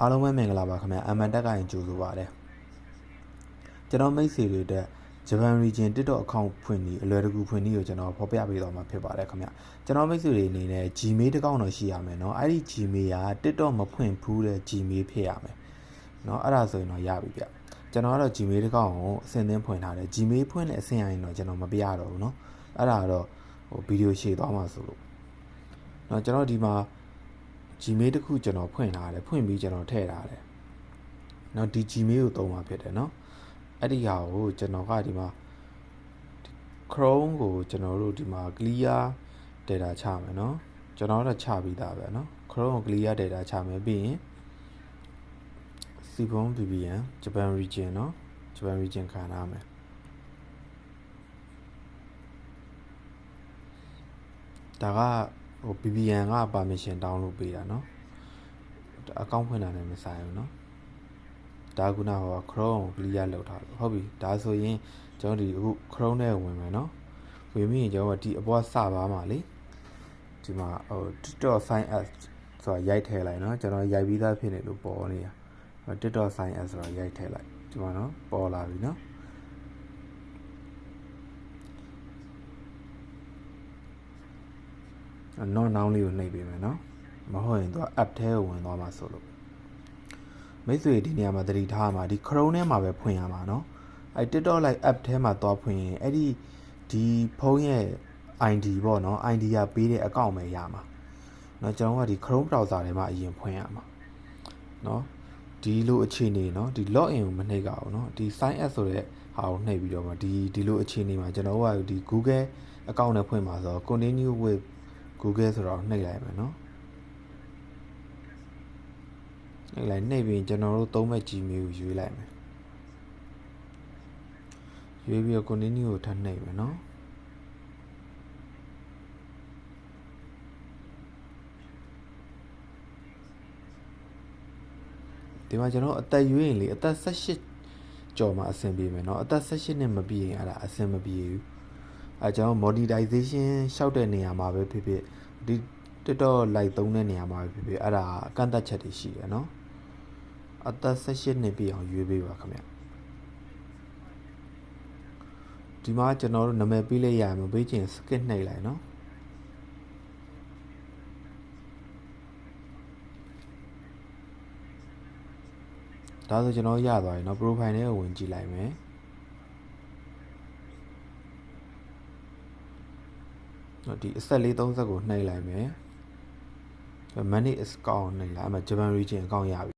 အားလုံးပဲမင်္ဂလာပါခင်ဗျာ အမှန်တက်ကရင်ကြိုဆိုပါတယ်ကျွန်တော်မိတ်ဆွေတွေအတွက် Japan Region TikTok account ဖွင့်ပြီးအလွယ်တကူဖွင့်ပြီးကိုကျွန်တော်ဖော်ပြပေးတော့မှာဖြစ်ပါတယ်ခင်ဗျာကျွန်တော်မိတ်ဆွေတွေအနေနဲ့ Gmail တစ်ကောင်တော့ရှိရမယ်เนาะအဲ့ဒီ Gmail က TikTok မဖွင့်ဘူးတဲ့ Gmail ဖြစ်ရမယ်เนาะအဲ့ဒါဆိုရင်တော့ရပြီဗျကျွန်တော်ကတော့ Gmail တစ်ကောင်ကိုအဆင့်သင်းဖွင့်ထားတယ် Gmail ဖွင့်တဲ့အဆင့်အရင်တော့ကျွန်တော်မပြရတော့ဘူးเนาะအဲ့ဒါတော့ဗီဒီယိုရှည်သွားမှာဆိုလို့เนาะကျွန်တော်ဒီမှာ Gmail တစ်ခုကျွန်တော်ဖွင့်ထားတယ်ဖွင့်ပြီးကျွန်တော်ထည့်ထားတယ်နော်ဒီ Gmail ကိုသုံးမှာဖြစ်တယ်နော်အဲ့ဒီဟာကိုကျွန်တော်ကဒီမှာ Chrome ကိုကျွန်တော်တို့ဒီမှာ clear data ချမယ်နော်ကျွန်တော်တော့ချပြီးသားပဲနော် Chrome ကို clear data ချမယ်ပြီးရင် Cbon VPN Japan Region နော် Japan Region ခံထားမယ်ဒါကဟို VPN က permission download ပေးတာနော်အကောင့်ဖွင့်တာလည်းမဆိုင်ဘူးနော်ဒါကနာဟော Chrome ကို clear လုပ်ထားလို့ဟုတ်ပြီဒါဆိုရင်ကျွန်တော်ဒီအခု Chrome နဲ့ဝင်မယ်နော်ဝင်ပြီးရင်ကျွန်တော်ဒီအပေါ်စပါမှာလေဒီမှာဟို TikTok sign up ဆိုတာရိုက်ထည့်လိုက်နော်ကျွန်တော်ရိုက်ပြီးသားဖြစ်နေလို့ပေါ်နေတာ TikTok sign up ဆိုတာရိုက်ထည့်လိုက်ဒီမှာနော်ပေါ်လာပြီနော်နော်နောင်းလေးကိုနှိပ်ပေးမယ်နော်မဟုတ်ရင်သူက app ထဲကိုဝင်သွားမှာဆိုလို့မိတ်ဆွေဒီနေရာမှာသတိထားမှာဒီ Chrome ထဲမှာပဲဖွင့်ရမှာเนาะအဲ TikTok Live app ထဲမှာသွားဖွင့်ရင်အဲ့ဒီဖုန်းရဲ့ ID ပေါ့เนาะ ID ကပေးတဲ့အကောင့်ပဲရမှာเนาะကျွန်တော်ကဒီ Chrome browser ထဲမှာအရင်ဖွင့်ရမှာเนาะဒီလိုအခြေအနေเนาะဒီ login ကိုမနှိပ်ကြအောင်เนาะဒီ sign up ဆိုတဲ့ဟာကိုနှိပ်ပြီးတော့မှဒီလိုအခြေအနေမှာကျွန်တော်ကဒီ Google account နဲ့ဖွင့်မှာဆိုတော့ continue with Google ဆိုတော့နှိပ်လိုက်မယ်เนาะလိုက်နှိပ်ပြီးကျွန်တော်တို့သုံးမဲ့ Gmail ကိုရွေးလိုက်မယ်ရွေးပြီးတော့ continue ကိုထပ်နှိပ်မယ်နော်ဒီမှာကျွန်တော်အသက်ရွေးရင်လေအသက်18ကျော်မှအဆင်ပြေမယ်နော်အသက်18နှစ်မပြည့်ရင်အဲ့ဒါအဆင်မပြေဘူးအဲကျွန်တော် monetization ရှောက်တဲ့နေရာမှာပဲဖြစ်ဖြစ်ဒီ TikTok Live သုံးတဲ့နေရာမှာပဲဖြစ်ဖြစ်အဲ့ဒါအကန့်အသတ်ချက်တွေရှိတယ်နော်အသက်18နှစ်ပြည့်အောင်ရွေးပေးပါခင်ဗျဒီမှာကျွန်တော်တို့နာမည်ပေးလိုက်ရမယ်ပေးချင် skip နှိပ်လိုက်နော်ဒါဆိုကျွန်တော်ရသွားပြီเนาะ profile ထဲကိုဝင်ကြည့်လိုက်မယ်တော့ဒီအဆက်လေး30ကိုနှိပ်လိုက်မယ် manage account နှိပ်လိုက်အမှ Japan Region account ရပြီ